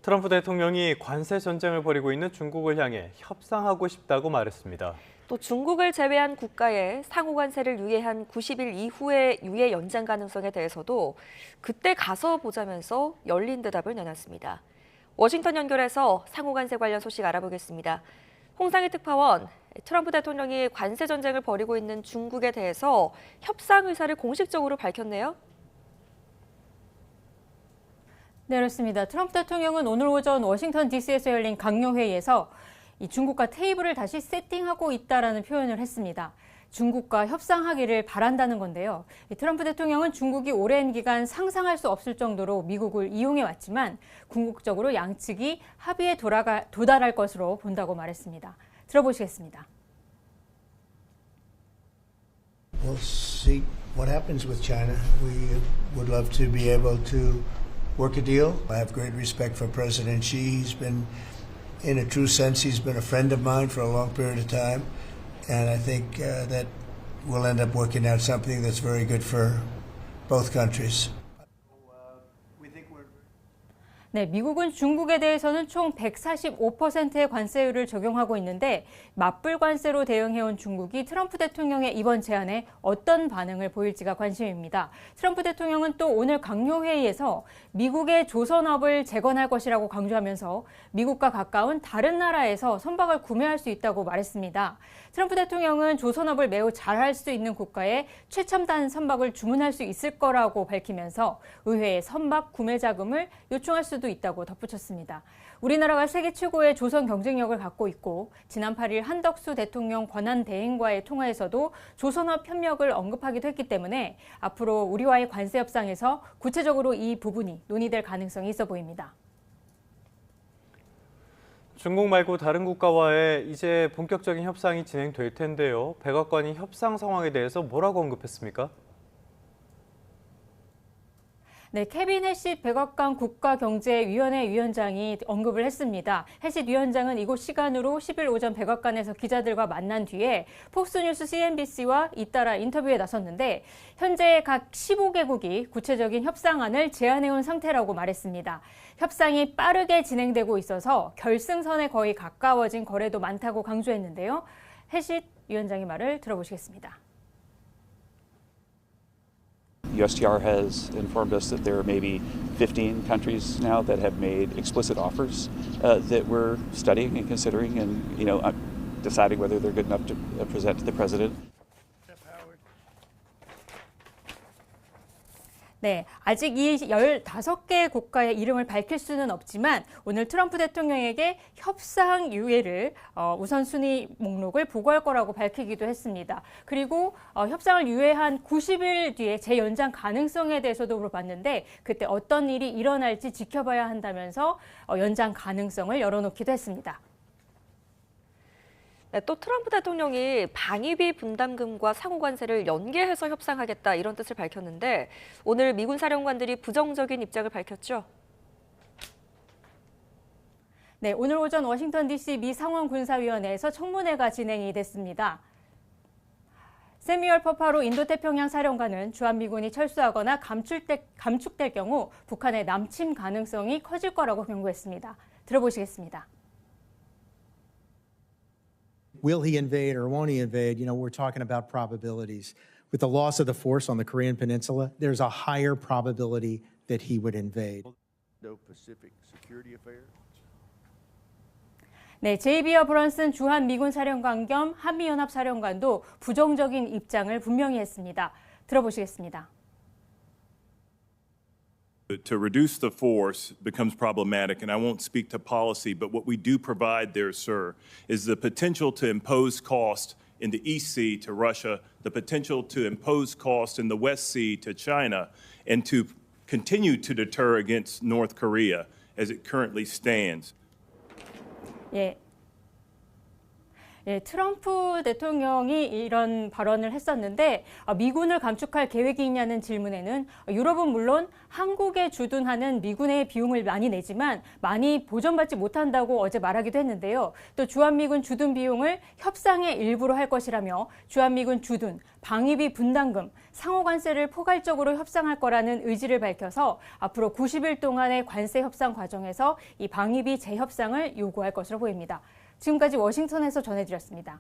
트럼프 대통령이 관세 전쟁을 벌이고 있는 중국을 향해 협상하고 싶다고 말했습니다. 또 중국을 제외한 국가에 상호 관세를 유예한 90일 이후의 유예 연장 가능성에 대해서도 그때 가서 보자면서 열린 대답을 내놨습니다. 워싱턴 연결해서 상호 관세 관련 소식 알아보겠습니다. 홍상희 특파원, 트럼프 대통령이 관세 전쟁을 벌이고 있는 중국에 대해서 협상 의사를 공식적으로 밝혔네요. 네, 그렇습니다. 트럼프 대통령은 오늘 오전 워싱턴 DC에서 열린 강요회의에서 이 중국과 테이블을 다시 세팅하고 있다라는 표현을 했습니다. 중국과 협상하기를 바란다는 건데요. 트럼프 대통령은 중국이 오랜 기간 상상할 수 없을 정도로 미국을 이용해 왔지만 궁극적으로 양측이 합의에 도달할 것으로 본다고 말했습니다. 들어보시겠습니다. We'll see what happens with China. We would love to be able to work a deal. I have great respect for President Xi. He's been, in a true sense, he's been a friend of mine for a long period of time. And I think that we'll end up working out something that's very good for both countries. 네, 미국은 중국에 대해서는 총 145%의 관세율을 적용하고 있는데 맞불 관세로 대응해온 중국이 트럼프 대통령의 이번 제안에 어떤 반응을 보일지가 관심입니다. 트럼프 대통령은 또 오늘 강요회의에서 미국의 조선업을 재건할 것이라고 강조하면서 미국과 가까운 다른 나라에서 선박을 구매할 수 있다고 말했습니다. 트럼프 대통령은 조선업을 매우 잘할 수 있는 국가에 최첨단 선박을 주문할 수 있을 거라고 밝히면서 의회에 선박 구매 자금을 요청할 수도 있다고 덧붙였습니다. 우리나라가 세계 최고의 조선 경쟁력을 갖고 있고 지난 8일 한덕수 대통령 권한대행과의 통화에서도 조선업 협력을 언급하기도 했기 때문에 앞으로 우리와의 관세 협상에서 구체적으로 이 부분이 논의될 가능성이 있어 보입니다. 중국 말고 다른 국가와의 이제 본격적인 협상이 진행될 텐데요. 백악관이 협상 상황에 대해서 뭐라고 언급했습니까? 네, 케빈 해싯 백악관 국가경제위원회 위원장이 언급을 했습니다. 해싯 위원장은 이곳 시간으로 10일 오전 백악관에서 기자들과 만난 뒤에 폭스뉴스 CNBC와 잇따라 인터뷰에 나섰는데 현재 각 15개국이 구체적인 협상안을 제안해온 상태라고 말했습니다. 협상이 빠르게 진행되고 있어서 결승선에 거의 가까워진 거래도 많다고 강조했는데요. 해싯 위원장의 말을 들어보시겠습니다. USTR has informed us that there are maybe 15 countries now that have made explicit offers that we're studying and considering and, deciding whether they're good enough to present to the president. 네, 아직 이 15개 국가의 이름을 밝힐 수는 없지만 오늘 트럼프 대통령에게 협상 유예를 우선순위 목록을 보고할 거라고 밝히기도 했습니다. 그리고 협상을 유예한 90일 뒤에 재연장 가능성에 대해서도 물어봤는데 그때 어떤 일이 일어날지 지켜봐야 한다면서 연장 가능성을 열어놓기도 했습니다. 네, 또 트럼프 대통령이 방위비 분담금과 상호관세를 연계해서 협상하겠다 이런 뜻을 밝혔는데 오늘 미군 사령관들이 부정적인 입장을 밝혔죠. 네, 오늘 오전 워싱턴 DC 미 상원군사위원회에서 청문회가 진행이 됐습니다. 세뮤얼 퍼파로 인도태평양 사령관은 주한미군이 철수하거나 감축될 경우 북한의 남침 가능성이 커질 거라고 경고했습니다. 들어보시겠습니다. Will he invade or won't he invade? We're talking about probabilities. With the loss of the force on the Korean Peninsula, there's a higher probability that he would invade. Indo-Pacific security affairs. 네, 제이비 어브런슨 주한미군 사령관 겸 한미연합 사령관도 부정적인 입장을 분명히 했습니다. 들어보시겠습니다. To reduce the force becomes problematic, and I won't speak to policy, but what we do provide there, sir, is the potential to impose cost in the East Sea to Russia, the potential to impose cost in the West Sea to China, and to continue to deter against North Korea as it currently stands. 예. 예, 트럼프 대통령이 이런 발언을 했었는데 미군을 감축할 계획이 있냐는 질문에는 유럽은 물론 한국에 주둔하는 미군의 비용을 많이 내지만 많이 보전받지 못한다고 어제 말하기도 했는데요. 또 주한미군 주둔 비용을 협상의 일부로 할 것이라며 주한미군 주둔, 방위비 분담금, 상호관세를 포괄적으로 협상할 거라는 의지를 밝혀서 앞으로 90일 동안의 관세 협상 과정에서 이 방위비 재협상을 요구할 것으로 보입니다. 지금까지 워싱턴에서 전해드렸습니다.